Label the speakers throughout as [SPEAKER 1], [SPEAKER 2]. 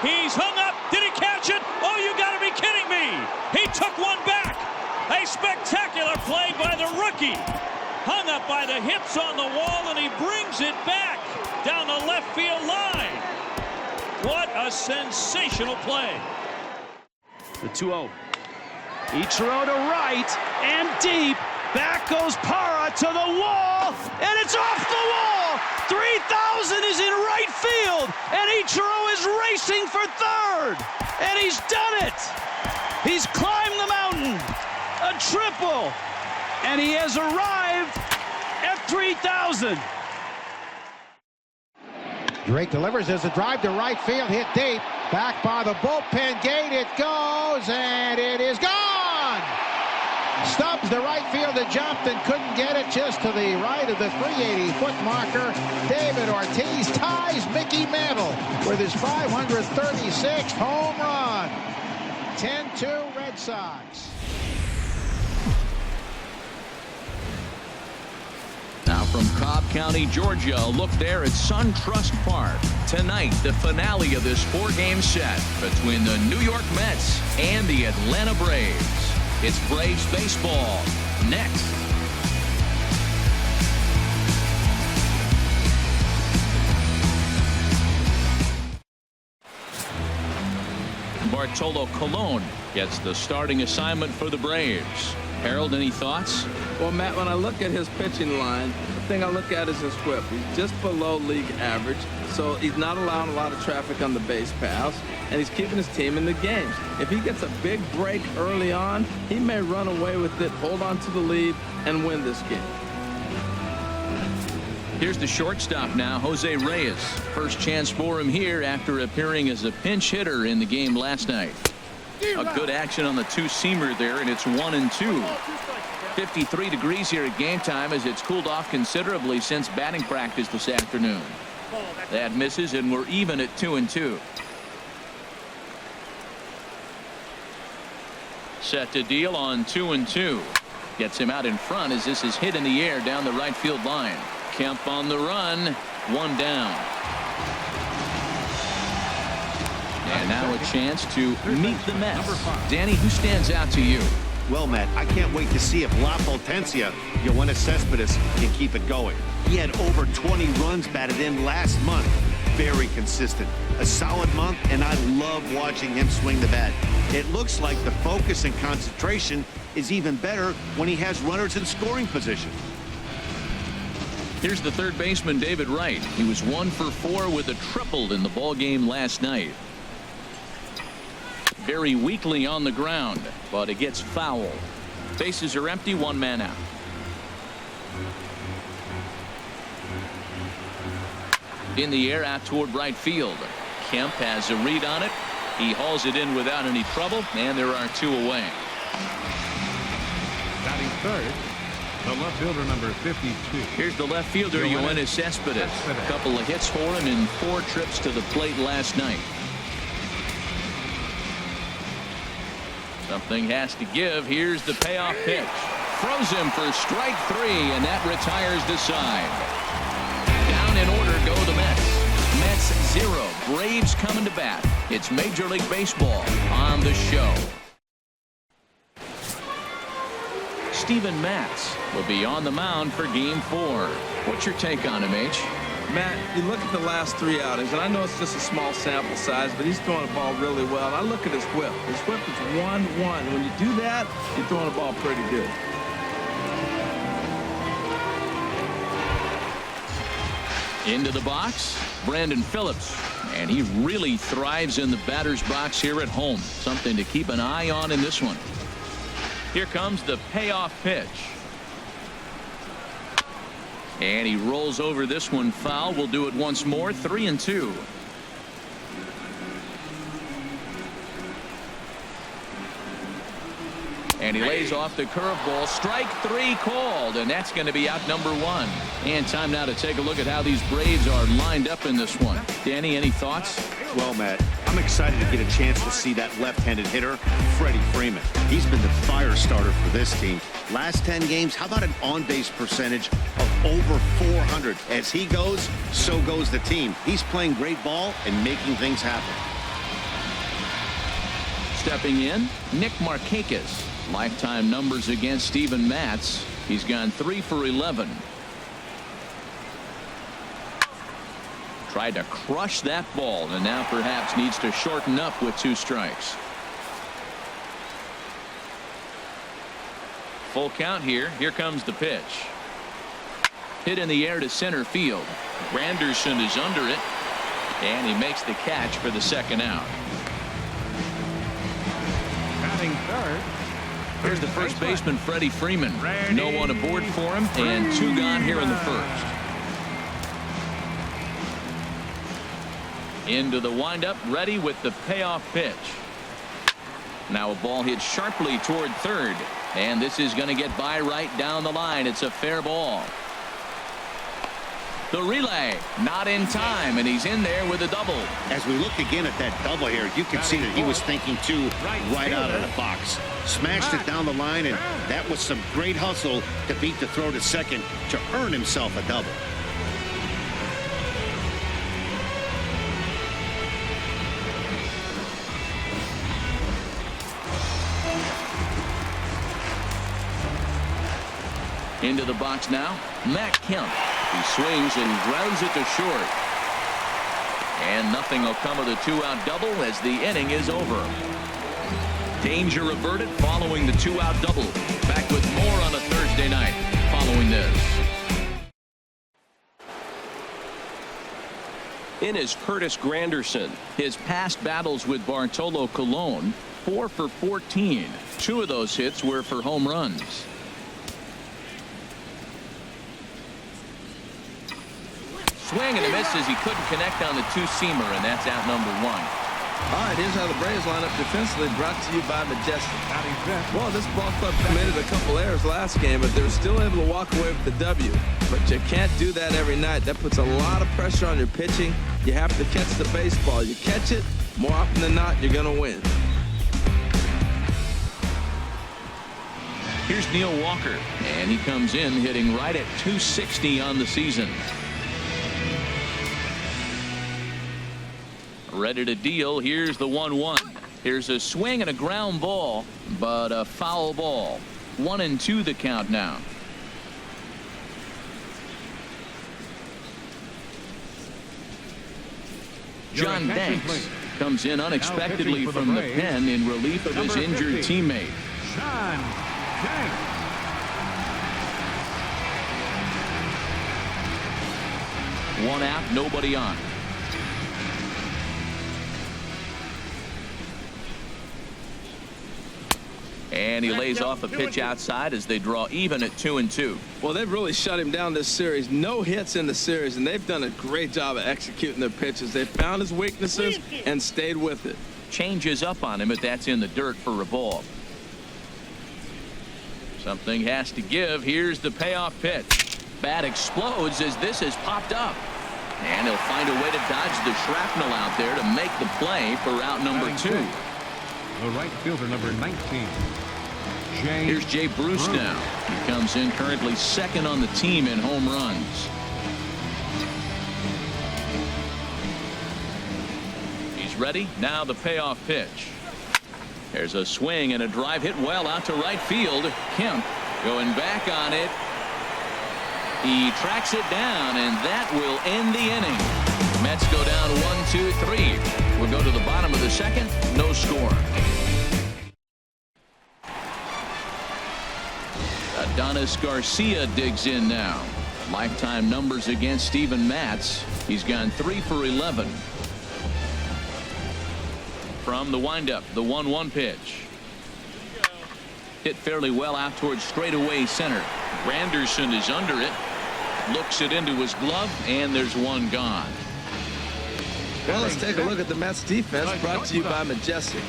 [SPEAKER 1] He's hung up. Did he catch it? Oh, you got to be kidding me. He took one back. A spectacular play by the rookie. Hung up by the hips on the wall, and he brings it back down the left field line. What a sensational play.
[SPEAKER 2] The 2-0. Ichiro to right and deep. Back goes Parra to the wall, and it's off the wall. 3,000 is in right field, and Ichiro is racing for third, and he's done it. He's climbed the mountain, a triple, and he has arrived at 3,000.
[SPEAKER 3] Drake delivers as a drive to right field, hit deep. Back by the bullpen gate, it goes, and it is gone! Stubbs, the right fielder, jumped and couldn't get it just to the right of the 380-foot marker. David Ortiz ties Mickey Mantle with his 536th home run. 10-2 Red Sox.
[SPEAKER 4] Now from Cobb County, Georgia, a look there at SunTrust Park. Tonight, the finale of this four-game set between the New York Mets and the Atlanta Braves. It's Braves baseball next. Bartolo Colon gets the starting assignment for the Braves. Harold, any thoughts?
[SPEAKER 5] Well, Matt, when I look at his pitching line, the thing I look at is his whip. He's just below league average, so he's not allowing a lot of traffic on the base paths, and he's keeping his team in the games. If he gets a big break early on, he may run away with it, hold on to the lead, and win this game.
[SPEAKER 4] Here's the shortstop now, Jose Reyes. First chance for him here after appearing as a pinch hitter in the game last night. A good action on the two-seamer there, and it's 1-2. 53 degrees here at game time as it's cooled off considerably since batting practice this afternoon. That misses, and we're even at 2-2. Set to deal on 2-2. Gets him out in front as this is hit in the air down the right field line. Kemp on the run. One down. And now a chance to meet the Mets. Danny, who stands out to you?
[SPEAKER 6] Well, Matt, I can't wait to see if La Potencia, Yoenis Cespedes, can keep it going. He had over 20 runs batted in last month. Very consistent. A solid month, and I love watching him swing the bat. It looks like the focus and concentration is even better when he has runners in scoring position.
[SPEAKER 4] Here's the third baseman, David Wright. He was 1 for 4 with a triple in the ball game last night. Very weakly on the ground, but it gets foul. Bases are empty, one man out. In the air out toward right field. Kemp has a read on it. He hauls it in without any trouble, and there are two away.
[SPEAKER 7] Batting third, the left fielder, number 52.
[SPEAKER 4] Here's the left fielder, Yoenis Cespedes. A couple of hits for him in 4 trips to the plate last night. Something has to give. Here's the payoff pitch. Throws him for strike 3, and that retires the side. Down in order go the Mets. Mets 0. Braves coming to bat. It's Major League Baseball on the show. Steven Matz will be on the mound for Game 4. What's your take on him, H?
[SPEAKER 5] Matt, you look at the last 3 outings, and I know it's just a small sample size, but he's throwing the ball really well. And I look at his whip. His whip is 1-1. When you do that, you're throwing the ball pretty good.
[SPEAKER 4] Into the box, Brandon Phillips. And he really thrives in the batter's box here at home. Something to keep an eye on in this one. Here comes the payoff pitch. And he rolls over this one foul. We'll do it once more. 3-2. And he lays off the curveball. Strike 3 called, and that's going to be out number 1. And time now to take a look at how these Braves are lined up in this one. Danny, any thoughts?
[SPEAKER 6] Well, Matt, I'm excited to get a chance to see that left-handed hitter, Freddie Freeman. He's been the fire starter for this team. Last 10 games, how about an on-base percentage of over 400? As he goes, so goes the team. He's playing great ball and making things happen.
[SPEAKER 4] Stepping in, Nick Markakis. Lifetime numbers against Steven Matz. He's gone 3 for 11. Tried to crush that ball and now perhaps needs to shorten up with 2 strikes. Full count here. Here comes the pitch. Hit in the air to center field. Granderson is under it, and he makes the catch for the second out.
[SPEAKER 7] Batting third.
[SPEAKER 4] Here's the first baseman, Freddie Freeman. No one aboard for him, and 2 gone here in the first. Into the windup, ready with the payoff pitch. Now a ball hit sharply toward third, and this is going to get by right down the line. It's a fair ball. The relay not in time, and he's in there with a double.
[SPEAKER 6] As we look again at that double here, you can see that he was thinking too right out of the box. Smashed it down the line, and that was some great hustle to beat the throw to second to earn himself a double.
[SPEAKER 4] Into the box now, Matt Kemp. He swings and grounds it to short. And nothing will come of the 2-out double as the inning is over. Danger averted following the 2-out double. Back with more on a Thursday night following this. In is Curtis Granderson. His past battles with Bartolo Colon, 4 for 14. 2 of those hits were for home runs. Swing and a miss as he couldn't connect on the 2-seamer, and that's out number 1.
[SPEAKER 5] All right, here's how the Braves line up defensively, brought to you by Majestic. Well, this ball club committed a couple errors last game, but they were still able to walk away with the W. But you can't do that every night. That puts a lot of pressure on your pitching. You have to catch the baseball. You catch it, more often than not, you're going to win.
[SPEAKER 4] Here's Neil Walker, and he comes in hitting right at 260 on the season. Ready to deal. Here's the 1-1. Here's a swing and a ground ball, but a foul ball. 1-2 the count now. John Danks comes in unexpectedly from the pen in relief of his injured teammate.
[SPEAKER 7] John Danks.
[SPEAKER 4] 1 out, nobody on. And he lays off a pitch outside as they draw even at 2-2.
[SPEAKER 5] Well, they've really shut him down this series. No hits in the series, and they've done a great job of executing their pitches. They've found his weaknesses and stayed with it.
[SPEAKER 4] Changes up on him, but that's in the dirt for a ball. Something has to give. Here's the payoff pitch. Bat explodes as this has popped up. And he'll find a way to dodge the shrapnel out there to make the play for out number 2.
[SPEAKER 7] The right fielder, number 19.
[SPEAKER 4] Here's Jay Bruce now. He comes in currently second on the team in home runs. He's ready. Now the payoff pitch. There's a swing and a drive hit well out to right field. Kemp going back on it. He tracks it down, and that will end the inning. Mets go down 1-2-3. We'll go to the bottom of the second. No score. Adonis Garcia digs in now. Lifetime numbers against Steven Matz. He's gone 3 for 11. From the windup, the 1-1 pitch. Hit fairly well out towards straightaway center. Granderson is under it. Looks it into his glove, and there's 1 gone.
[SPEAKER 5] Well, let's take a look at the Mets defense, brought to you by Majestic.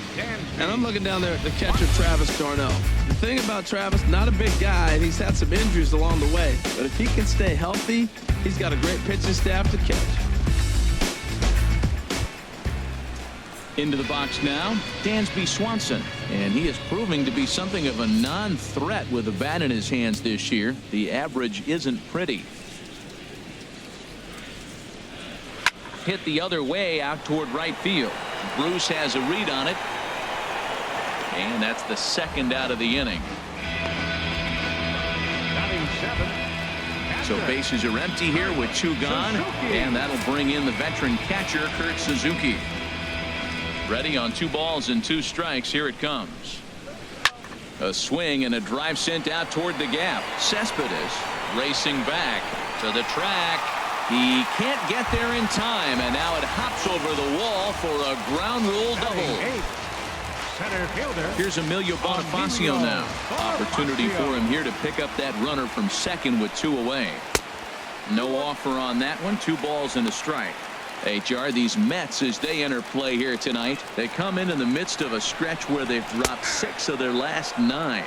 [SPEAKER 5] And I'm looking down there at the catcher, Travis Darnell. The thing about Travis, not a big guy, and he's had some injuries along the way. But if he can stay healthy, he's got a great pitching staff to catch.
[SPEAKER 4] Into the box now, Dansby Swanson. And he is proving to be something of a non-threat with a bat in his hands this year. The average isn't pretty. Hit the other way out toward right field. Bruce has a read on it. And that's the second out of the inning.
[SPEAKER 7] Batting 7.
[SPEAKER 4] So bases are empty here with 2 gone. And that'll bring in the veteran catcher, Kurt Suzuki. Ready on 2 balls and 2 strikes. Here it comes. A swing and a drive sent out toward the gap. Cespedes racing back to the track. He can't get there in time, and now it hops over the wall for a ground rule double.
[SPEAKER 7] Center fielder.
[SPEAKER 4] Here's Emilio Bonifacio now. Opportunity for him here to pick up that runner from second with 2 away. No offer on that one. 2 balls and a strike. HR, these Mets, as they enter play here tonight, they come in the midst of a stretch where they've dropped 6 of their last 9.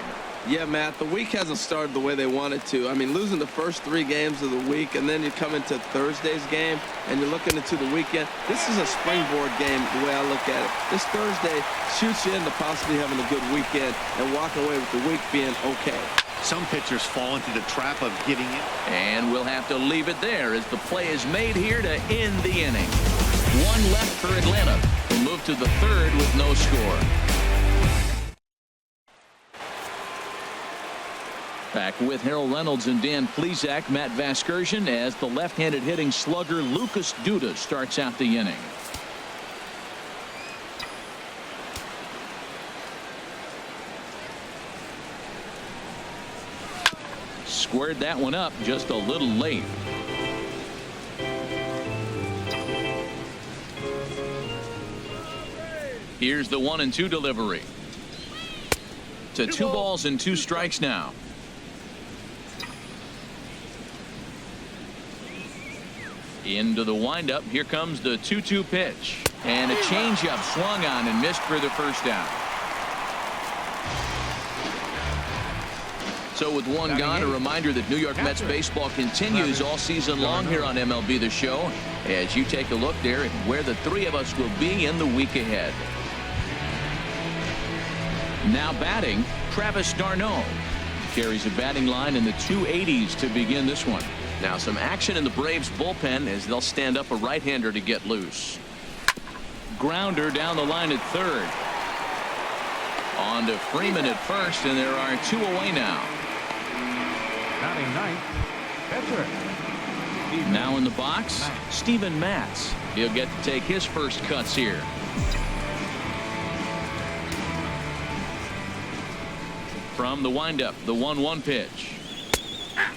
[SPEAKER 5] Yeah, Matt, the week hasn't started the way they wanted to. I mean, losing the first 3 games of the week, and then you come into Thursday's game, and you're looking into the weekend. This is a springboard game, the way I look at it. This Thursday shoots you into possibly having a good weekend and walking away with the week being okay.
[SPEAKER 6] Some pitchers fall into the trap of giving it.
[SPEAKER 4] And we'll have to leave it there as the play is made here to end the inning. 1 left for Atlanta. We'll move to the 3rd with no score. Back with Harold Reynolds and Dan Plesac, Matt Vasgersian, as the left-handed hitting slugger Lucas Duda starts out the inning. Squared that one up just a little late. Here's the 1-2 delivery. To 2 balls and 2 strikes now. Into the windup. Here comes the 2-2 pitch. And a changeup swung on and missed for the first down. So with 1 gone, a reminder that New York Mets baseball continues all season long here on MLB The Show as you take a look there at where the 3 of us will be in the week ahead. Now batting, Travis d'Arnaud carries a batting line in the 280s to begin this one. Now some action in the Braves bullpen as they'll stand up a right-hander to get loose. Grounder down the line at 3rd. On to Freeman at 1st, and there are 2 away now.
[SPEAKER 7] Batting 9th. Pitcher.
[SPEAKER 4] Now in the box, Steven Matz. He'll get to take his first cuts here. From the windup, the 1-1 pitch.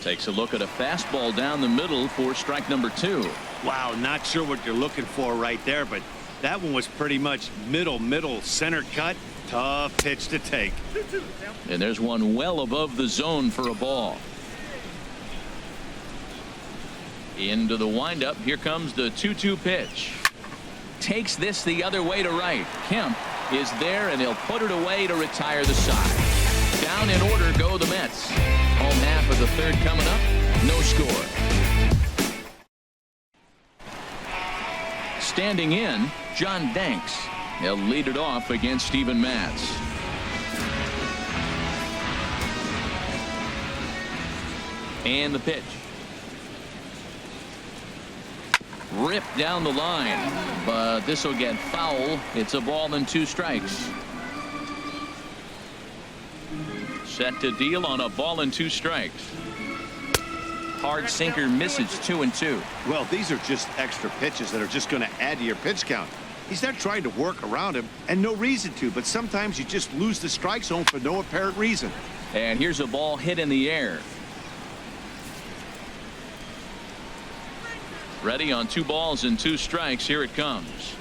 [SPEAKER 4] Takes a look at a fastball down the middle for strike number 2.
[SPEAKER 6] Wow, not sure what you're looking for right there, but that one was pretty much middle center cut. Tough pitch to take.
[SPEAKER 4] And there's one well above the zone for a ball. Into the windup. Here comes the 2-2 pitch. Takes this the other way to right. Kemp is there, and he'll put it away to retire the side. Down in order go the Mets. Home half of the 3rd coming up. No score. Standing in, John Danks. He'll lead it off against Steven Matz. And the pitch. Ripped down the line, but this will get foul. It's a ball and 2 strikes. Set to deal on a ball and 2 strikes. Hard sinker misses 2-2.
[SPEAKER 6] Well, these are just extra pitches that are just going to add to your pitch count. He's not trying to work around him, and no reason to, but sometimes you just lose the strike zone for no apparent reason.
[SPEAKER 4] And here's a ball hit in the air. Ready on 2 balls and 2 strikes. Here it comes.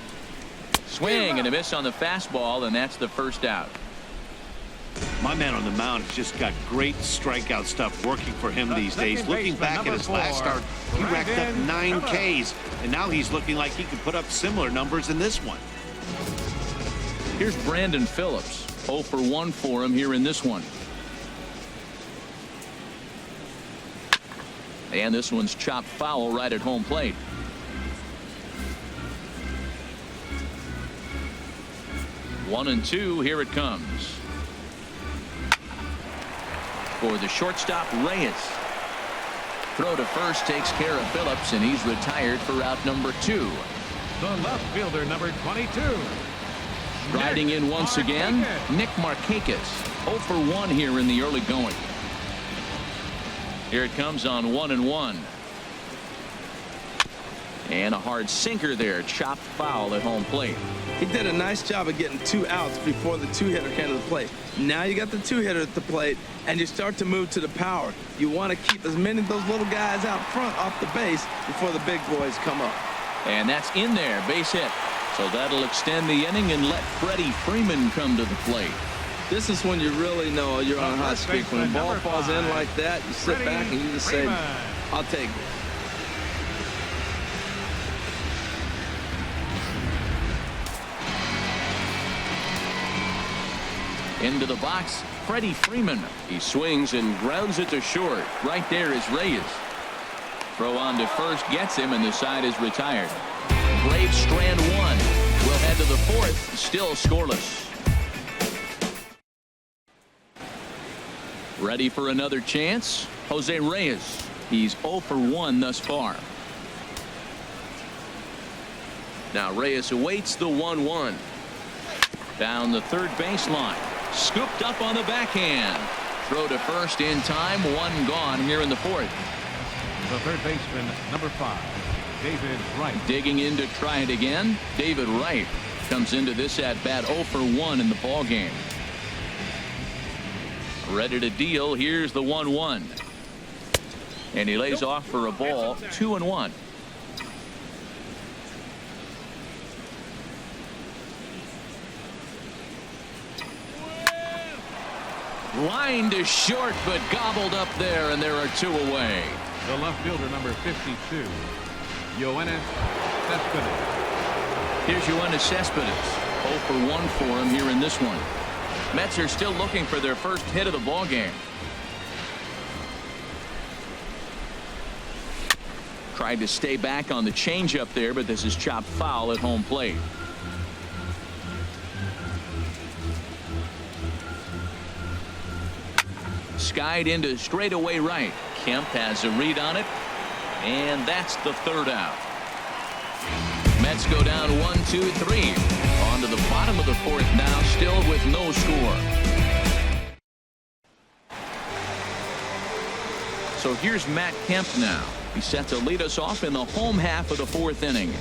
[SPEAKER 4] Swing and a miss on the fastball, and that's the first out.
[SPEAKER 6] My man on the mound has just got great strikeout stuff working for him these days. Looking back at his last start, he racked up 9 Ks, and now he's looking like he can put up similar numbers in this one.
[SPEAKER 4] Here's Brandon Phillips. 0 for 1 for him here in this one. And this one's chopped foul right at home plate. One and 2. Here it comes. For the shortstop, Reyes. Throw to first takes care of Phillips, and he's retired for out number 2.
[SPEAKER 7] The left fielder, number 22.
[SPEAKER 4] Riding in once again, Nick Markakis. 0 for 1 here in the early going. Here it comes on 1-1. And a hard sinker there. Chopped foul at home plate.
[SPEAKER 5] He did a nice job of getting 2 outs before the 2-hitter came to the plate. Now you got the 2-hitter at the plate, and you start to move to the power. You want to keep as many of those little guys out front off the base before the big boys come up.
[SPEAKER 4] And that's in there, base hit. So that'll extend the inning and let Freddie Freeman come to the plate.
[SPEAKER 5] This is when you really know you're on a hot streak. When the ball falls in like that, you sit back and you just say, I'll take it.
[SPEAKER 4] Into the box, Freddie Freeman. He swings and grounds it to short. Right there is Reyes. Throw on to first gets him, and the side is retired. Braves strand 1. We'll head to the 4th, still scoreless. Ready for another chance? Jose Reyes. He's 0 for 1 thus far. Now Reyes awaits the 1-1. Down the third baseline. Scooped up on the backhand. Throw to first in time. 1 gone here in the 4th.
[SPEAKER 7] The third baseman, number 5, David Wright.
[SPEAKER 4] Digging in to try it again. David Wright comes into this at bat 0 for 1 in the ball game. Ready to deal. Here's the 1-1. And he lays off for a ball. 2-1. Line to short, but gobbled up there, and there are 2 away.
[SPEAKER 7] The left fielder, number 52, Yoenis Cespedes.
[SPEAKER 4] Here's Yoenis Cespedes. 0 for 1 for him here in this one. Mets are still looking for their first hit of the ball game. Tried to stay back on the changeup there, but this is chopped foul at home plate. Skied into straightaway right. Kemp has a read on it, and that's the 3rd out. Mets go down 1-2-3. On to the bottom of the 4th now, still with no score. So here's Matt Kemp now. He's set to lead us off in the home half of the 4th inning.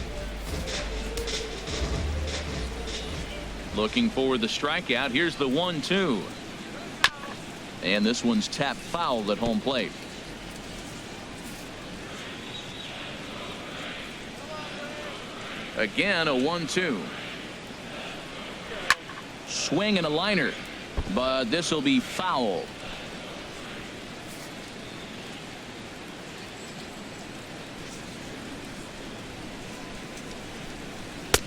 [SPEAKER 4] Looking for the strikeout. Here's the 1-2. And this one's tapped foul at home plate. Again, a 1-2. Swing and a liner, but this will be foul.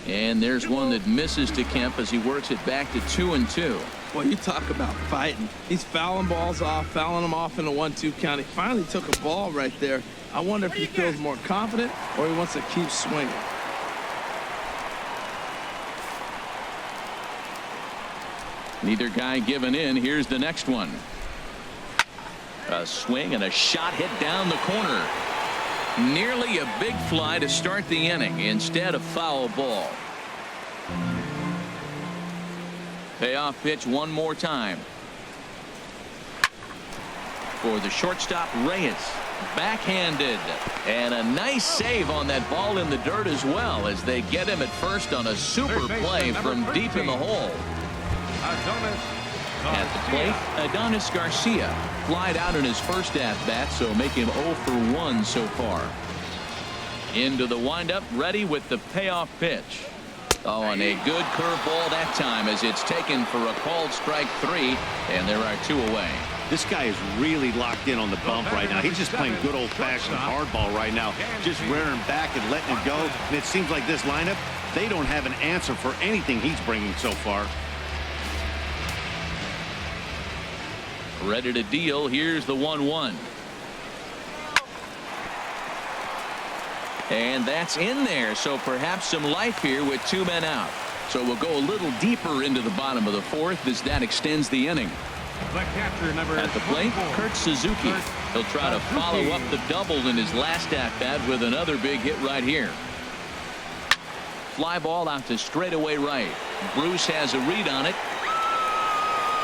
[SPEAKER 4] And there's one that misses to Kemp as he works it back to 2-2.
[SPEAKER 5] Well, you talk about fighting. He's fouling balls off, fouling them off in a 1-2 count. He finally took a ball right there. I wonder if he feels more confident or he wants to keep swinging.
[SPEAKER 4] Neither guy giving in. Here's the next one. A swing and a shot hit down the corner. Nearly a big fly to start the inning. Instead, a foul ball. Payoff pitch one more time. For the shortstop, Reyes. Backhanded. And a nice save on that ball in the dirt as well, as they get him at first on a super play from deep in the hole. At the plate, Adonis Garcia flied out in his first at-bat, so make him 0 for 1 so far. Into the windup, ready with the payoff pitch. Oh, and a good curveball that time as it's taken for a called strike 3, and there are 2 away.
[SPEAKER 6] This guy is really locked in on the bump right now. He's just playing good old-fashioned hardball right now, just rearing back and letting it go. And it seems like this lineup, they don't have an answer for anything he's bringing so far.
[SPEAKER 4] Ready to deal. Here's the 1-1. And that's in there, so perhaps some life here with 2 men out. So we'll go a little deeper into the bottom of the 4th as that extends the inning.
[SPEAKER 7] The catcher, number
[SPEAKER 4] at the plate, Kurt Suzuki. He'll try to follow up the double in his last at-bat with another big hit right here. Fly ball out to straightaway right. Bruce has a read on it.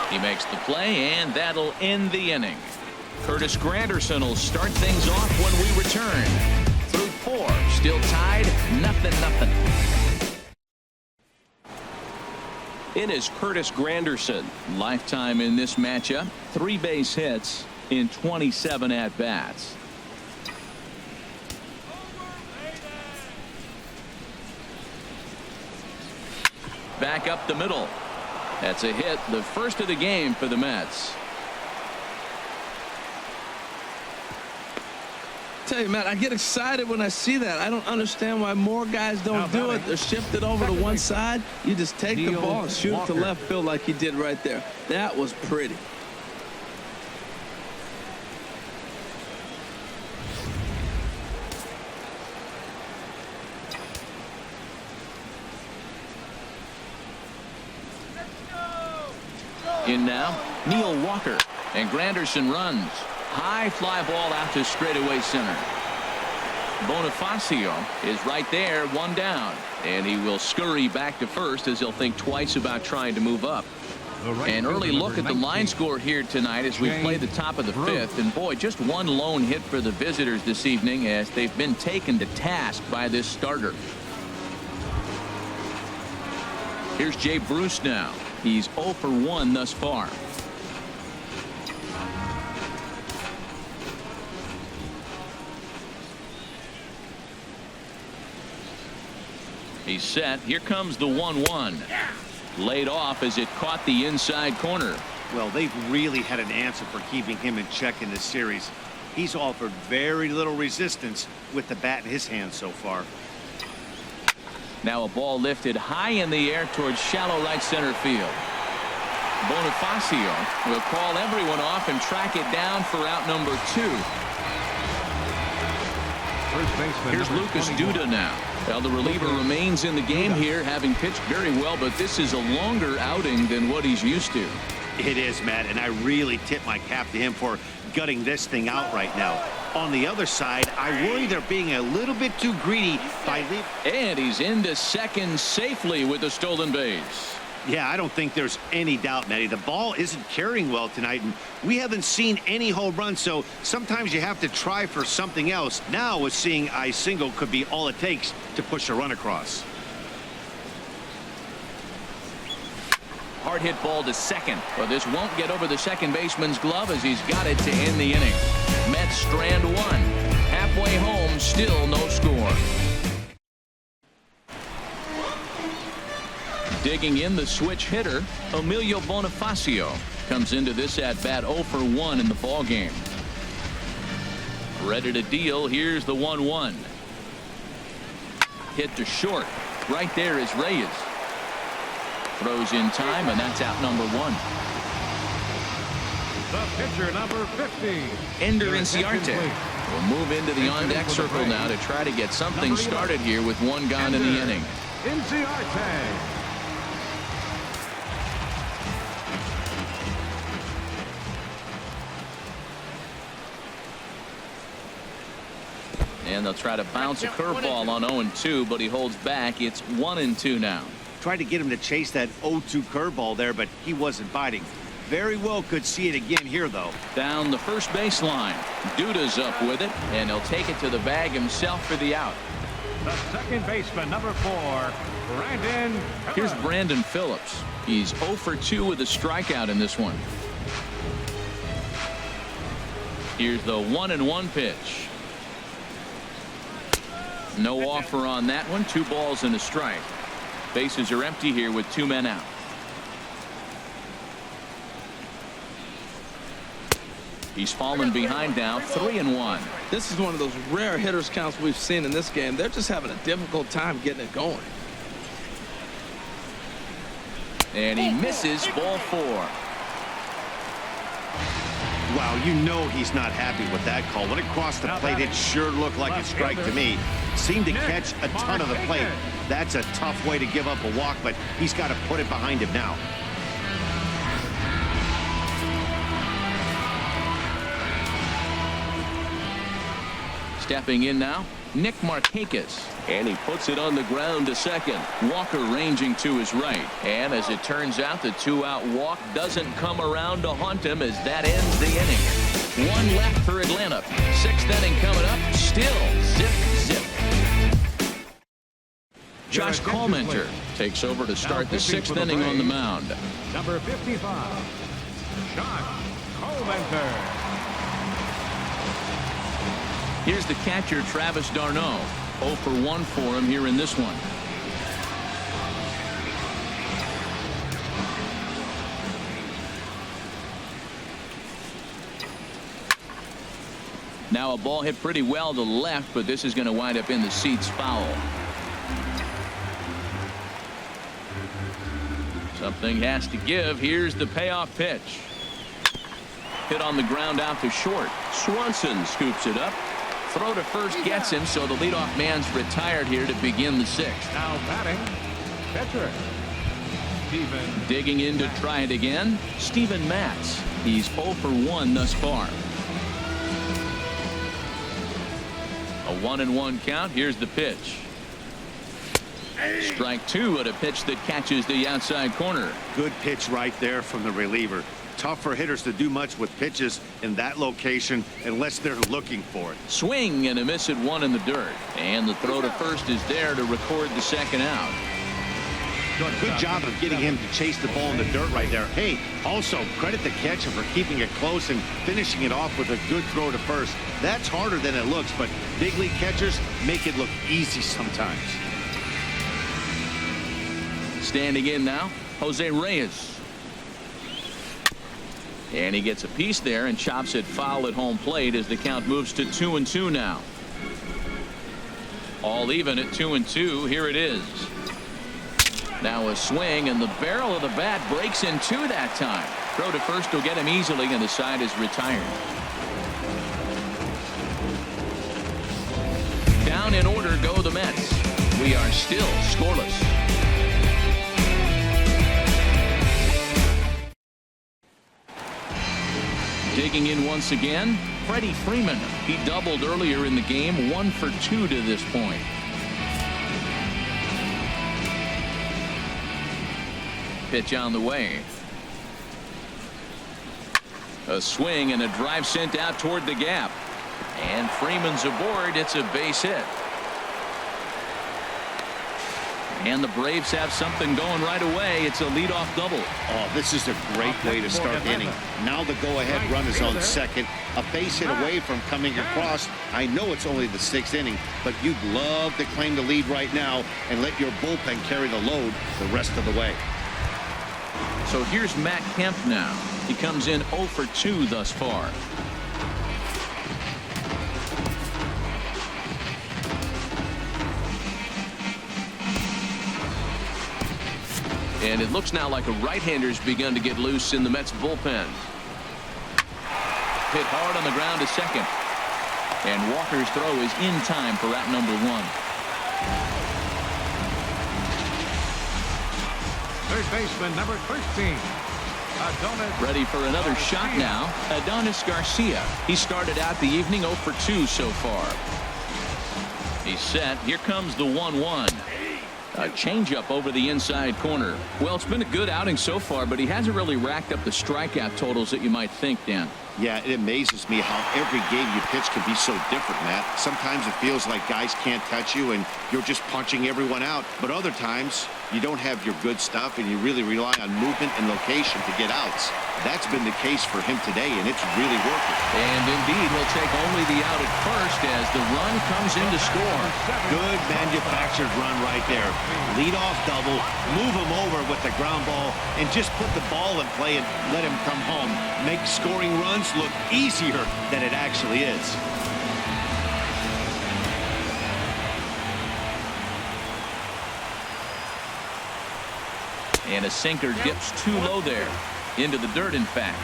[SPEAKER 4] He makes the play, and that'll end the inning. Curtis Granderson will start things off when we return. Through 4, still tied, 0-0. In is Curtis Granderson. Lifetime in this matchup, 3 base hits in 27 at-bats. Back up the middle. That's a hit, the first of the game for the Mets.
[SPEAKER 5] Tell you, Matt, I get excited when I see that. I don't understand why more guys don't do it. They're shifted over to one side. You just take the ball and shoot it to left field like he did right there. That was pretty.
[SPEAKER 4] In now, Neil Walker, and Granderson runs. High fly ball out to straightaway center. Bonifacio is right there, 1 down, and he will scurry back to first as he'll think twice about trying to move up. An early look at the line score here tonight as we play the top of the 5th, and boy, just 1 lone hit for the visitors this evening as they've been taken to task by this starter. Here's Jay Bruce now. He's 0 for 1 thus far. He's set. Here comes the 1-1. Laid off as it caught the inside corner.
[SPEAKER 6] Well, they've really had an answer for keeping him in check in this series. He's offered very little resistance with the bat in his hand so far.
[SPEAKER 4] Now a ball lifted high in the air towards shallow right center field. Bonifacio will call everyone off and track it down for out number 2. Here's Lucas Duda now. Well, the reliever remains in the game here, having pitched very well, but this is a longer outing than what he's used to.
[SPEAKER 6] It is, Matt, and I really tip my cap to him for gutting this thing out right now. On the other side, I worry they're being a little bit too greedy by leaving.
[SPEAKER 4] And he's into second safely with the stolen base.
[SPEAKER 6] Yeah, I don't think there's any doubt, Matty. The ball isn't carrying well tonight, and we haven't seen any home runs, so sometimes you have to try for something else. Now, with seeing a single could be all it takes to push a run across.
[SPEAKER 4] Hard hit ball to second. Well, this won't get over the second baseman's glove as he's got it to end the inning. Mets strand 1. Halfway home, still no score. Digging in the switch hitter, Emilio Bonifacio comes into this at bat 0 for 1 in the ball game. Ready to deal. Here's the 1-1. Hit to short. Right there is Reyes. Throws in time, and that's out number 1.
[SPEAKER 7] The pitcher, number 50.
[SPEAKER 4] Ender Inciarte will move into the on-deck circle now to try to get something started here with 1 gone in the inning.
[SPEAKER 7] Inciarte.
[SPEAKER 4] And they'll try to bounce a curveball on 0-2, but he holds back. It's 1-2 now.
[SPEAKER 6] Tried to get him to chase that 0-2 curveball there, but he wasn't biting. Very well could see it again here, though.
[SPEAKER 4] Down the first baseline. Duda's up with it, and he'll take it to the bag himself for the out.
[SPEAKER 7] The second baseman, number 4, Brandon Phillips.
[SPEAKER 4] Here's Brandon Phillips. He's 0 for 2 with a strikeout in this one. Here's the 1-1 pitch. No offer on that one. 2 balls and a strike. Bases are empty here with 2 men out. He's fallen behind now, 3-1.
[SPEAKER 5] This is one of those rare hitters counts we've seen in this game. They're just having a difficult time getting it going.
[SPEAKER 4] And he misses ball 4.
[SPEAKER 6] Wow, you know he's not happy with that call. When it crossed the plate, it sure looked like a strike to me. Seemed to catch a ton of the plate. That's a tough way to give up a walk, but he's got to put it behind him now.
[SPEAKER 4] Stepping in now, Nick Markakis. And he puts it on the ground to second. Walker ranging to his right. And as it turns out, the 2-out walk doesn't come around to haunt him as that ends the inning. One left for Atlanta. 6th inning coming up. Still zip. Josh Collmenter takes over to start the 6th inning on the mound.
[SPEAKER 7] Number 55, Josh Collmenter.
[SPEAKER 4] Here's the catcher, Travis d'Arnaud. 0 for 1 for him here in this one. Now a ball hit pretty well to left, but this is going to wind up in the seats foul. Something has to give. Here's the payoff pitch. Hit on the ground out to short. Swanson scoops it up. Throw to first gets him, so the leadoff man's retired here to begin the 6th.
[SPEAKER 7] Now batting, catcher, Steven.
[SPEAKER 4] Digging in to try it again, Steven Matz. He's 0 for 1 thus far. A 1-1 count. Here's the pitch. Strike 2 at a pitch that catches the outside corner.
[SPEAKER 6] Good pitch right there from the reliever. Tough for hitters to do much with pitches in that location unless they're looking for it.
[SPEAKER 4] Swing and a miss at 1 in the dirt. And the throw to first is there to record the 2nd out.
[SPEAKER 6] Good job of getting him to chase the ball in the dirt right there. Hey, also credit the catcher for keeping it close and finishing it off with a good throw to first. That's harder than it looks, but big league catchers make it look easy sometimes.
[SPEAKER 4] Standing in now, Jose Reyes. And he gets a piece there and chops it foul at home plate as the count moves to 2-2 now. All even at 2-2. Here it is. Now a swing, and the barrel of the bat breaks in 2 that time. Throw to first will get him easily, and the side is retired. Down in order go the Mets. We are still scoreless. Digging in once again, Freddie Freeman. He doubled earlier in the game, 1 for 2 to this point. Pitch on the way. A swing and a drive sent out toward the gap. And Freeman's aboard. It's a base hit. And the Braves have something going right away. It's a leadoff double.
[SPEAKER 6] Oh, this is a great way to start the inning. Now the go-ahead run is on second. A base hit away from coming across. I know it's only the 6th inning, but you'd love to claim the lead right now and let your bullpen carry the load the rest of the way.
[SPEAKER 4] So here's Matt Kemp now. He comes in 0 for 2 thus far. And it looks now like a right-hander's begun to get loose in the Mets bullpen. Hit hard on the ground to second. And Walker's throw is in time for out number 1.
[SPEAKER 7] Third baseman, number 13, Adonis.
[SPEAKER 4] Ready for another shot now. Adonis Garcia. He started out the evening 0 for 2 so far. He's set. Here comes the 1-1. A changeup over the inside corner. Well, it's been a good outing so far, but he hasn't really racked up the strikeout totals that you might think, Dan.
[SPEAKER 6] Yeah, it amazes me how every game you pitch can be so different, Matt. Sometimes it feels like guys can't touch you and you're just punching everyone out. But other times you don't have your good stuff and you really rely on movement and location to get outs. That's been the case for him today, and it's really working.
[SPEAKER 4] And indeed, he'll take only the out at first as the run comes in to score.
[SPEAKER 6] Good manufactured run right there. Lead off double, move him over with the ground ball, and just put the ball in play and let him come home. Make scoring runs look easier than it actually is.
[SPEAKER 4] And a sinker dips too low there. Into the dirt, in fact.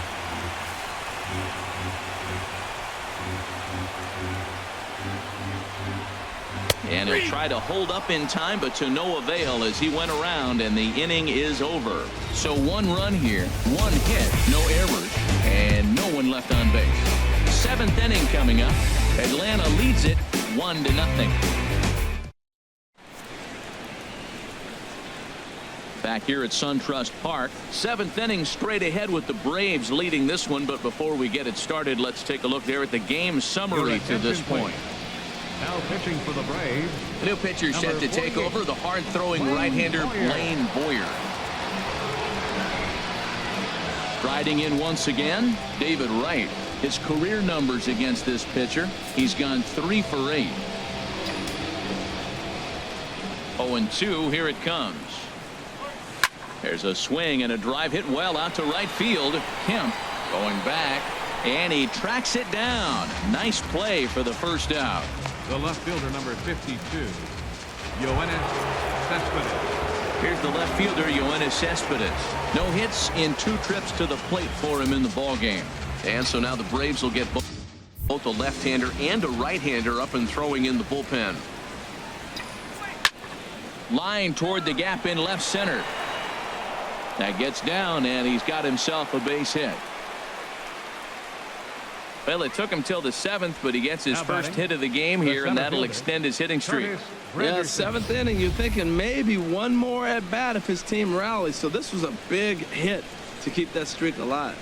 [SPEAKER 4] And he'll try to hold up in time, but to no avail as he went around, and the inning is over. So 1 run here, 1 hit, no errors, and no one left on base. 7th inning coming up. Atlanta leads it 1-0. Back here at SunTrust Park, 7th inning, straight ahead with the Braves leading this one. But before we get it started, let's take a look there at the game summary to this point.
[SPEAKER 7] Now pitching for the Braves.
[SPEAKER 4] The new pitcher set to take over, the hard-throwing right-hander Blaine Boyer. Striding in once again, David Wright. His career numbers against this pitcher, he's gone 3 for 8. 0-2, here it comes. There's a swing and a drive hit well out to right field. Kemp going back, and he tracks it down. Nice play for the first out.
[SPEAKER 7] The left fielder, number 52, Yoenis Cespedes.
[SPEAKER 4] Here's the left fielder, Yoenis Cespedes. No hits in 2 trips to the plate for him in the ball game. And so now the Braves will get both a left-hander and a right-hander up and throwing in the bullpen. Line toward the gap in left center. That gets down, and he's got himself a base hit. Well, it took him till the 7th, but he gets his first hit of the game here, and that'll extend his hitting streak.
[SPEAKER 5] Yeah, 7th inning, you're thinking maybe one more at bat if his team rallies. So this was a big hit to keep that streak alive.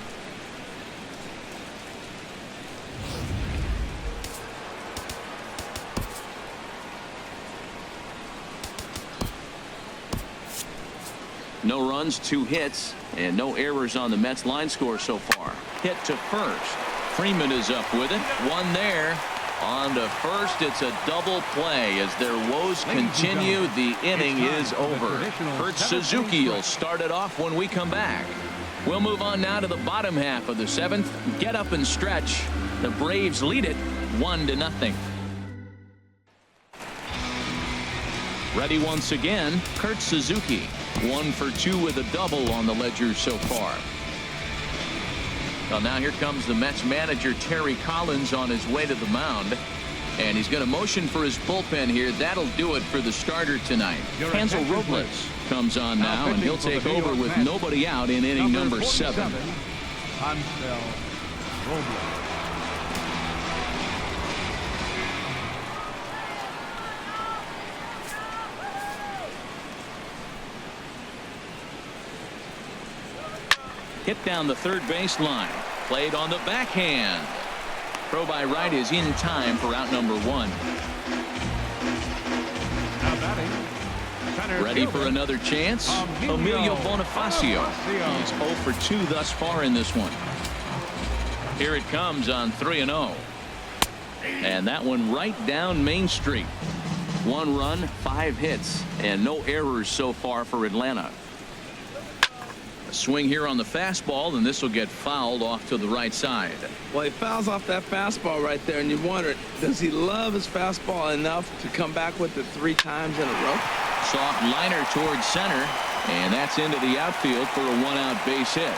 [SPEAKER 4] No runs, 2 hits, and no errors on the Mets line score so far. Hit to first. Freeman is up with it. One there. On to first. It's a double play as their woes continue. The inning is over. Kurt Suzuki will start it off when we come back. We'll move on now to the bottom half of the 7th. Get up and stretch. The Braves lead it 1-0. Ready once again, Kurt Suzuki. 1 for 2 with a double on the ledger so far. Well, now here comes the Mets manager Terry Collins on his way to the mound, and he's going to motion for his bullpen here. That'll do it for the starter tonight. Hansel Robles comes on now, and he'll take over with nobody out in inning number 7.
[SPEAKER 7] Hansel Robles.
[SPEAKER 4] Hit down the third baseline. Played on the backhand. Throw by Wright is in time for out number 1. Ready for another chance? Emilio Bonifacio. He's 0 for 2 thus far in this one. Here it comes on 3-0. And that one right down Main Street. 1 run, 5 hits, and no errors so far for Atlanta. Swing here on the fastball, and this will get fouled off to the right side.
[SPEAKER 5] Well, he fouls off that fastball right there, and you wonder, does he love his fastball enough to come back with it 3 times in a row?
[SPEAKER 4] Soft liner towards center, and that's into the outfield for a 1-out base hit.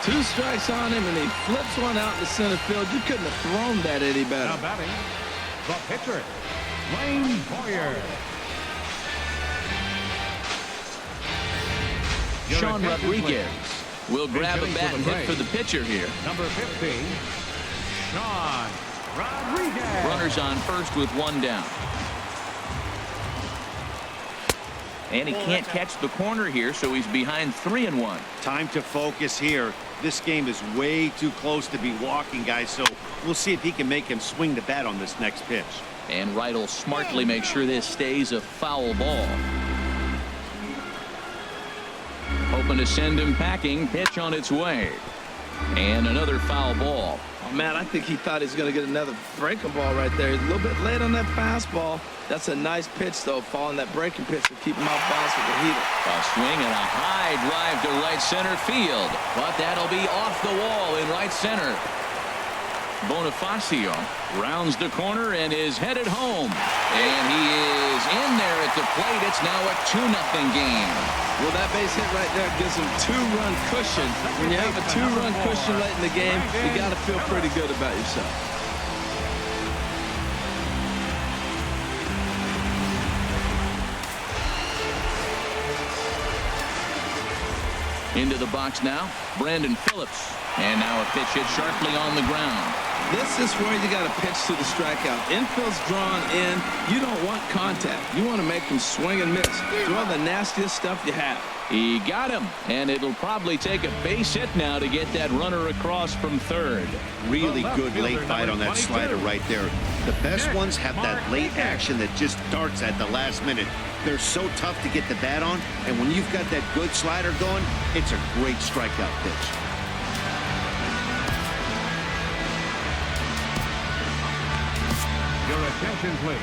[SPEAKER 5] 2 strikes on him, and he flips one out to center field. You couldn't have thrown that any better.
[SPEAKER 7] Now batting, the pitcher, Blaine Boyer.
[SPEAKER 4] Sean Rodriguez will grab a bat and hit for the pitcher here.
[SPEAKER 7] Number 15, Sean Rodriguez.
[SPEAKER 4] Runners on first with 1 down. And he can't catch the corner here, so he's behind 3-1.
[SPEAKER 6] Time to focus here. This game is way too close to be walking, guys, so we'll see if he can make him swing the bat on this next pitch.
[SPEAKER 4] And Wright will smartly make sure this stays a foul ball. Hoping to send him packing. Pitch on its way. And another foul ball.
[SPEAKER 5] Oh, man, I think he thought he was going to get another breaking ball right there. He's a little bit late on that fastball. That's a nice pitch, though, following that breaking pitch to keep him off balance with the heater.
[SPEAKER 4] A swing and a high drive to right center field. But that'll be off the wall in right center. Bonifacio rounds the corner and is headed home. And he is in there at the plate. It's now a 2-0 game.
[SPEAKER 5] Well, that base hit right there gives him 2-run cushion. When you have a 2-run cushion late in the game, you got to feel pretty good about yourself.
[SPEAKER 4] Into the box now, Brandon Phillips. And now a pitch hit sharply on the ground.
[SPEAKER 5] This is where you got to pitch to the strikeout. Infield's drawn in. You don't want contact. You want to make them swing and miss. Throw the nastiest stuff you have.
[SPEAKER 4] He got him, and it'll probably take a base hit now to get that runner across from third.
[SPEAKER 6] Really good late bite on that slider right there. The best ones have that late action that just darts at the last minute. They're so tough to get the bat on, and when you've got that good slider going, it's a great strikeout pitch.
[SPEAKER 7] Your attention, please.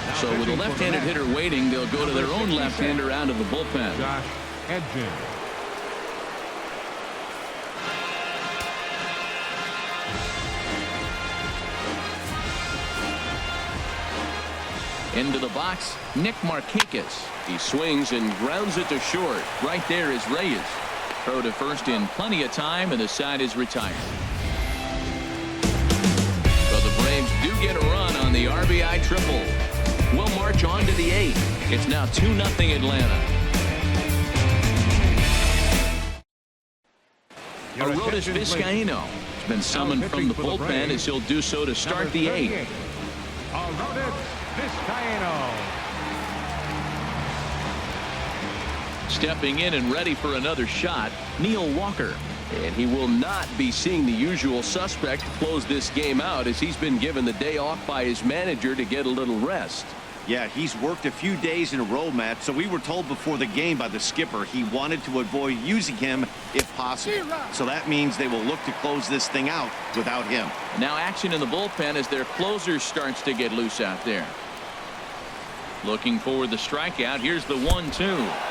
[SPEAKER 7] Now
[SPEAKER 4] So with a
[SPEAKER 7] pitching for the
[SPEAKER 4] left-handed
[SPEAKER 7] Mets,
[SPEAKER 4] hitter waiting, they'll go to their own
[SPEAKER 7] number
[SPEAKER 4] left-hander out of the bullpen.
[SPEAKER 7] Josh Edgin.
[SPEAKER 4] Into the box, Nick Markakis. He swings and grounds it to short. Right there is Reyes. Throw to first in plenty of time, and the side is retired. So the Braves do get a run on the RBI triple. We'll march on to the 8th. It's now 2-0 Atlanta.
[SPEAKER 7] Your
[SPEAKER 4] Aroldis
[SPEAKER 7] attention, please.
[SPEAKER 4] Vizcaino has been summoned
[SPEAKER 7] Now
[SPEAKER 4] from the
[SPEAKER 7] pitching for the
[SPEAKER 4] bullpen
[SPEAKER 7] Braves,
[SPEAKER 4] as he'll do so to start
[SPEAKER 7] number
[SPEAKER 4] the
[SPEAKER 7] 38,
[SPEAKER 4] 8th.
[SPEAKER 7] Aroldis Vizcaino.
[SPEAKER 4] Stepping in and ready for another shot, Neil Walker. And he will not be seeing the usual suspect close this game out, as he's been given the day off by his manager to get a little rest.
[SPEAKER 6] Yeah, he's worked a few days in a row, Matt, so we were told before the game by the skipper he wanted to avoid using him if possible. So that means they will look to close this thing out without him.
[SPEAKER 4] Now action in the bullpen as their closer starts to get loose out there. Looking for the strikeout. Here's the 1-2.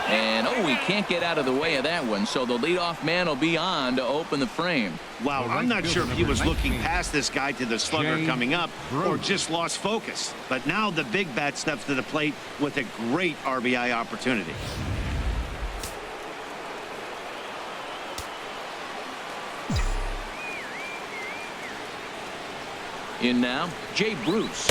[SPEAKER 4] And oh, he can't get out of the way of that one. So the leadoff man will be on to open the frame.
[SPEAKER 6] Wow, I'm not sure if he was looking past this guy to the slugger
[SPEAKER 7] James
[SPEAKER 6] coming up or
[SPEAKER 7] Bruce.
[SPEAKER 6] just lost focus. But now the big bat steps to the plate with a great RBI opportunity.
[SPEAKER 4] In now, Jay Bruce.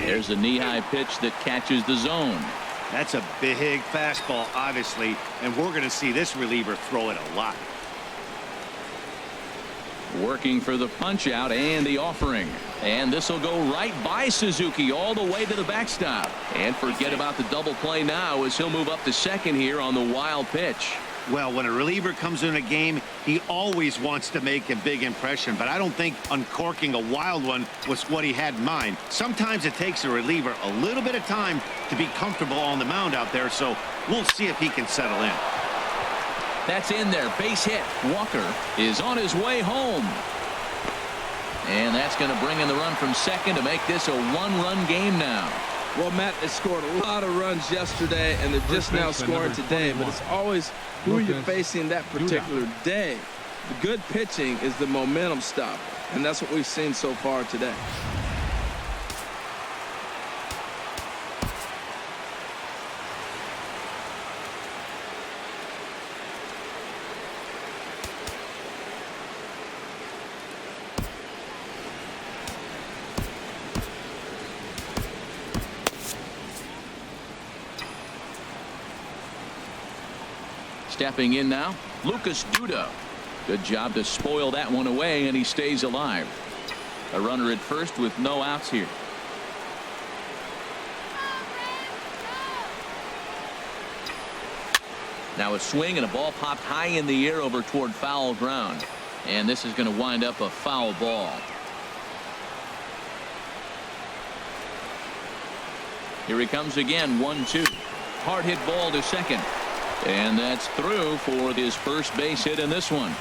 [SPEAKER 4] There's a knee-high pitch that catches the zone.
[SPEAKER 6] That's a big fastball, obviously, and we're going to see this reliever throw it a lot.
[SPEAKER 4] Working for the punch-out and the offering. And this will go right by Suzuki all the way to the backstop. And forget about the double play now as he'll move up to second here on the wild pitch.
[SPEAKER 6] Well, when a reliever comes in a game, he always wants to make a big impression, but I don't think uncorking a wild one was what he had in mind. Sometimes it takes a reliever a little bit of time to be comfortable on the mound out there, so we'll see if he can settle in.
[SPEAKER 4] That's in there. Base hit. Walker is on his way home. And that's going to bring in the run from second to make this a one-run game now.
[SPEAKER 5] Well, Matt, they scored a lot of runs yesterday, and they're just now scoring today. But it's always who you're facing that particular day. The good pitching is the momentum stopper, and that's what we've seen so far today.
[SPEAKER 4] Stepping in now, Lucas Duda. Good job to spoil that one away, and he stays alive. A runner at first with no outs here. Now a swing and a ball popped high in the air over toward foul ground. And this is going to wind up a foul ball. Here he comes again, 1-2. Hard hit ball to second. And that's through for his first base hit in this one.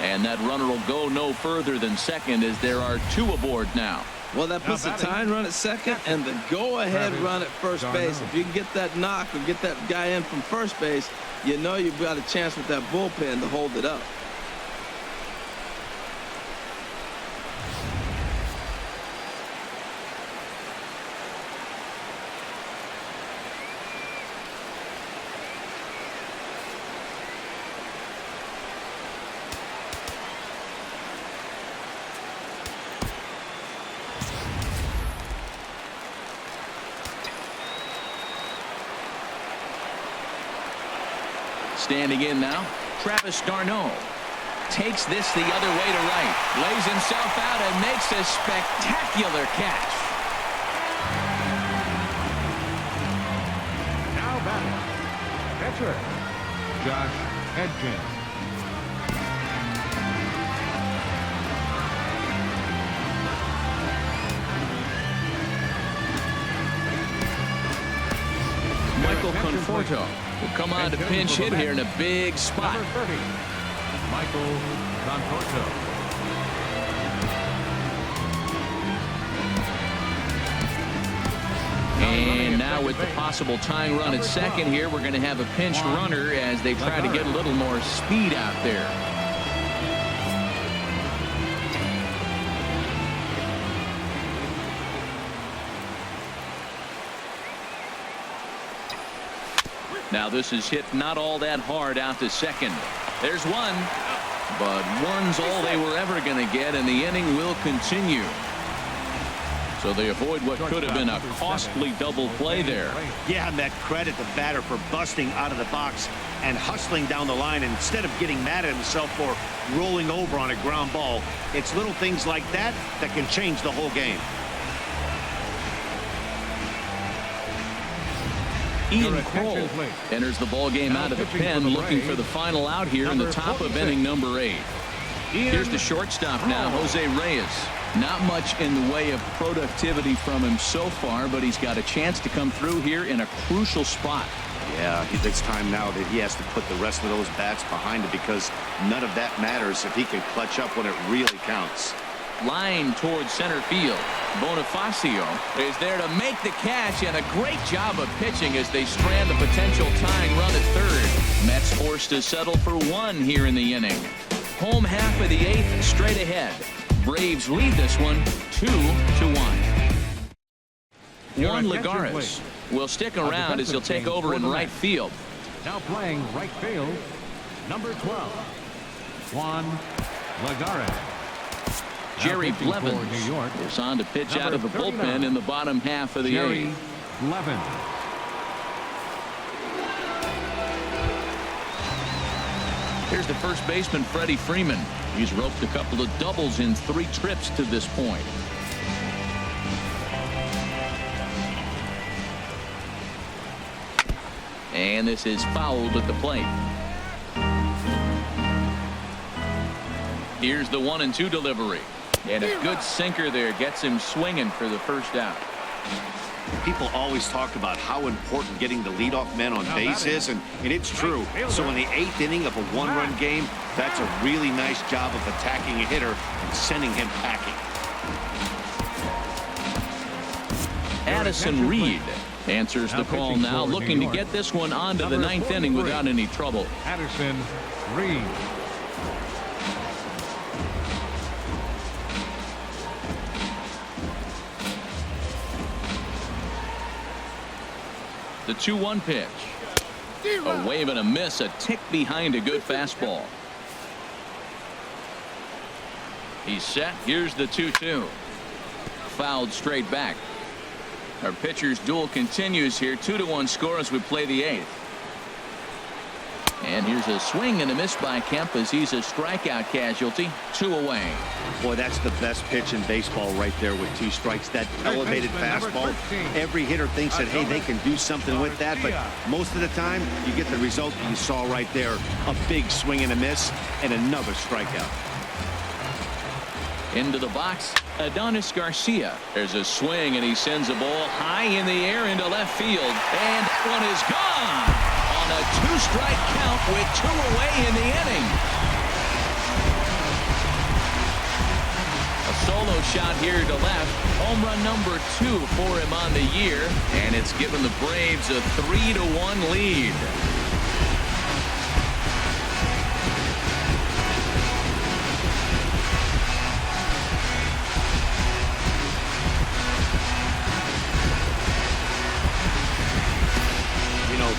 [SPEAKER 4] And that runner will go no further than second as there are two aboard now.
[SPEAKER 5] Well, that puts the tying run at second and the go-ahead run at first base. If you can get that knock or get that guy in from first base, you know you've got a chance with that bullpen to hold it up.
[SPEAKER 4] Standing in now, Travis d'Arnaud. takes this the other way to right. Lays himself out and makes a spectacular catch.
[SPEAKER 7] Now batting, catcher, Josh Edgins.
[SPEAKER 4] Michael Conforto will come on to pinch hit here in a big spot.
[SPEAKER 7] Number 30, Michael Conforto.
[SPEAKER 4] And now with the possible tying run at second here, we're going to have a pinch runner as they try to get a little more speed out there. Now this is hit not all that hard out to second. There's one, but one's all they were ever going to get, and the inning will continue. So they avoid what could have been a costly double play there.
[SPEAKER 6] Yeah, and that credit the batter for busting out of the box and hustling down the line instead of getting mad at himself for rolling over on a ground ball. It's little things like that that can change the whole game.
[SPEAKER 4] Ian Kroll enters the ball game out of the pen, looking for the final out here in the top of inning number 8. Here's the shortstop now, Jose Reyes. Not much in the way of productivity from him so far, but he's got a chance to come through here in a crucial spot.
[SPEAKER 6] Yeah, it's time now that he has to put the rest of those bats behind him, because none of that matters if he can clutch up when it really counts.
[SPEAKER 4] Line towards center field. Bonifacio is there to make the catch, and a great job of pitching as they strand the potential tying run at third. Mets forced to settle for 1 here in the inning. Home half of the 8th straight ahead. Braves lead this one 2-1. Juan Lagares will stick around as he'll take over in right field.
[SPEAKER 7] Now playing right field, number 12, Juan Lagares.
[SPEAKER 4] Jerry Blevins is on to pitch out of the bullpen in the bottom half of the 8th.
[SPEAKER 7] Blevins.
[SPEAKER 4] Here's the first baseman, Freddie Freeman. He's roped a couple of doubles in 3 trips to this point. And this is fouled at the plate. Here's the 1-2 delivery. And a good sinker there gets him swinging for the first out.
[SPEAKER 6] People always talk about how important getting the leadoff man on base is, and it's true. So in the 8th inning of a 1-run game, that's a really nice job of attacking a hitter and sending him packing.
[SPEAKER 4] Addison Reed answers the call now, looking to get this one onto the 9th inning without any trouble.
[SPEAKER 7] Addison Reed.
[SPEAKER 4] The 2-1 pitch. A wave and a miss, a tick behind a good fastball. He's set. Here's the 2-2. Fouled straight back. Our pitcher's duel continues here. 2-1 score as we play the 8th. And here's a swing and a miss by Kemp as he's a strikeout casualty. 2 away.
[SPEAKER 6] Boy, that's the best pitch in baseball right there with 2 strikes. That elevated fastball. Every hitter thinks that, hey, they can do something with that, but most of the time you get the result that you saw right there. A big swing and a miss and another strikeout.
[SPEAKER 4] Into the box, Adonis Garcia. There's a swing, and he sends a ball high in the air into left field. And that one is gone on a 2-strike count with 2 away in the inning. A solo shot here to left. Home run number 2 for him on the year. And it's given the Braves a 3-1 lead.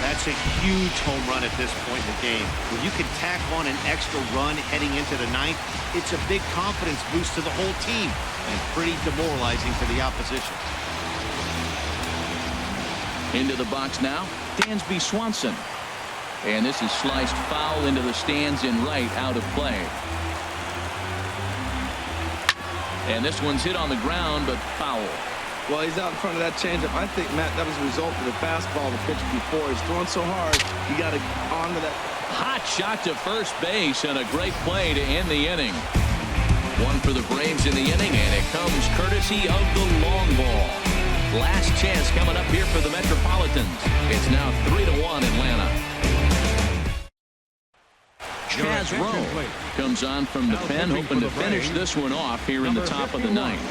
[SPEAKER 6] That's a huge home run at this point in the game. When you can tack on an extra run heading into the 9th, it's a big confidence boost to the whole team and pretty demoralizing for the opposition.
[SPEAKER 4] Into the box now, Dansby Swanson. And this is sliced foul into the stands in right, out of play. And this one's hit on the ground, but foul.
[SPEAKER 5] Well, he's out in front of that changeup. I think, Matt, that was a result of the fastball the pitch before. He's throwing so hard, you got to onto that.
[SPEAKER 4] Hot shot to first base and a great play to end the inning. One for the Braves in the inning, and it comes courtesy of the long ball. Last chance coming up here for the Metropolitans. It's now 3-1 Atlanta. Chaz Rowe comes on from the pen, hoping to finish this one off here in the top of the ninth.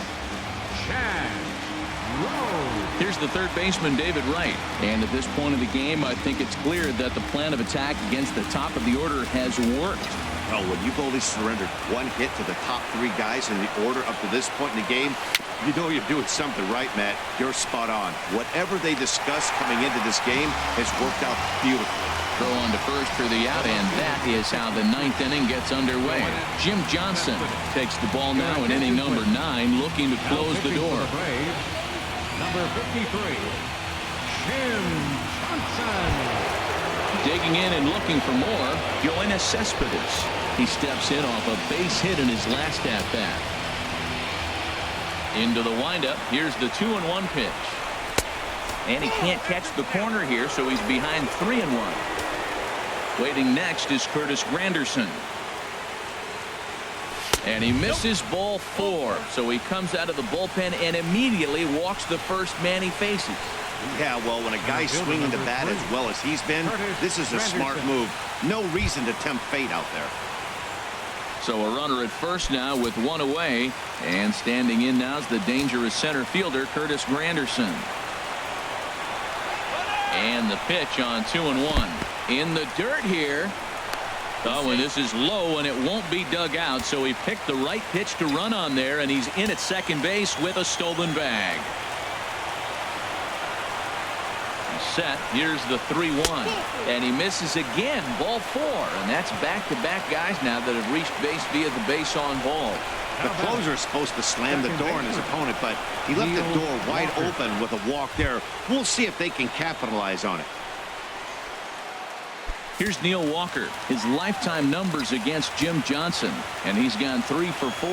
[SPEAKER 4] Here's the third baseman, David Wright. And at this point of the game, I think it's clear that the plan of attack against the top of the order has worked.
[SPEAKER 6] Well, when you've only surrendered one hit to the top three guys in the order up to this point in the game, you know you're doing something right, Matt. You're spot on. Whatever they discussed coming into this game has worked out beautifully.
[SPEAKER 4] Throw on to first for the out, and that is how the ninth inning gets underway. Jim Johnson takes the ball now in inning number 9, looking to close the door.
[SPEAKER 7] Number 53, Jim Johnson.
[SPEAKER 4] Digging in and looking for more, Yoenis Cespedes. He steps in off a base hit in his last at-bat. Into the windup. Here's the 2-1 pitch. And he can't catch the corner here, so he's behind 3-1. Waiting next is Curtis Granderson. And he misses ball 4, so he comes out of the bullpen and immediately walks the first man he faces.
[SPEAKER 6] Yeah, well, when a guy's swinging the bat as well as he's been, this is a smart move. No reason to tempt fate out there.
[SPEAKER 4] So a runner at first now with one away, and standing in now is the dangerous center fielder, Curtis Granderson. And the pitch on 2-1. In the dirt here. Oh, and this is low, and it won't be dug out, so he picked the right pitch to run on there, and he's in at second base with a stolen bag. Set. Here's the 3-1, and he misses again, ball 4, and that's back-to-back guys now that have reached base via the base on ball.
[SPEAKER 6] The closer is supposed to slam the door on his opponent, but he left the door wide open with a walk there. We'll see if they can capitalize on it.
[SPEAKER 4] Here's Neil Walker, his lifetime numbers against Jim Johnson, and he's gone 3 for 4.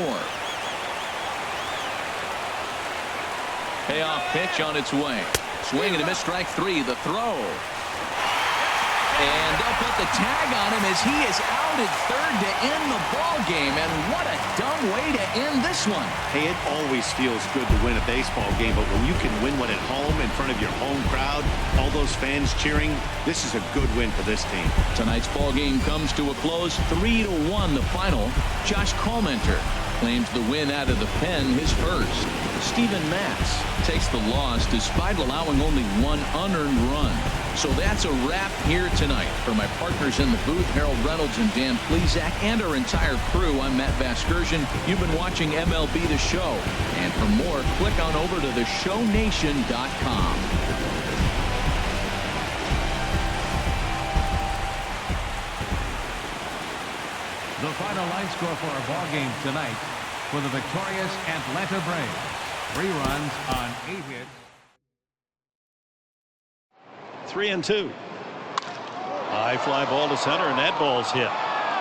[SPEAKER 4] Payoff pitch on its way. Swing and a miss, strike 3. The throw. And they'll put the tag on him as he is out at third to end the ball game. And what a dumb way to end this one.
[SPEAKER 6] Hey, it always feels good to win a baseball game, but when you can win one at home in front of your home crowd, all those fans cheering, this is a good win for this team.
[SPEAKER 4] Tonight's ball game comes to a close, 3-1 the final. Josh Colmenter claims the win out of the pen, his first. Steven Matz takes the loss despite allowing only one unearned run. So that's a wrap here tonight. For my partners in the booth, Harold Reynolds and Dan Plesac, and our entire crew, I'm Matt Vasgersian. You've been watching MLB The Show. And for more, click on over to theshownation.com.
[SPEAKER 7] The final line score for our ball game tonight for the victorious Atlanta Braves. 3 runs on 8 hits.
[SPEAKER 2] 3-2. High fly ball to center, and that ball's hit.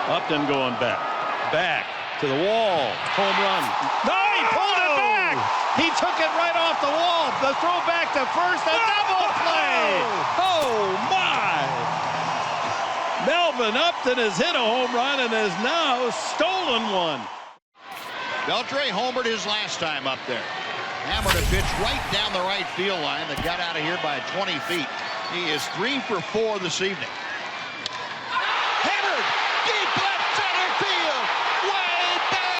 [SPEAKER 2] Upton going back to the wall. Home run. No, he pulled it back. He took it right off the wall. The throw back to first, a double play. Oh my! Melvin Upton has hit a home run and has now stolen one.
[SPEAKER 3] Beltre homered his last time up there. Hammered a pitch right down the right field line that got out of here by 20 feet. He is 3 for 4 this evening. Hammered deep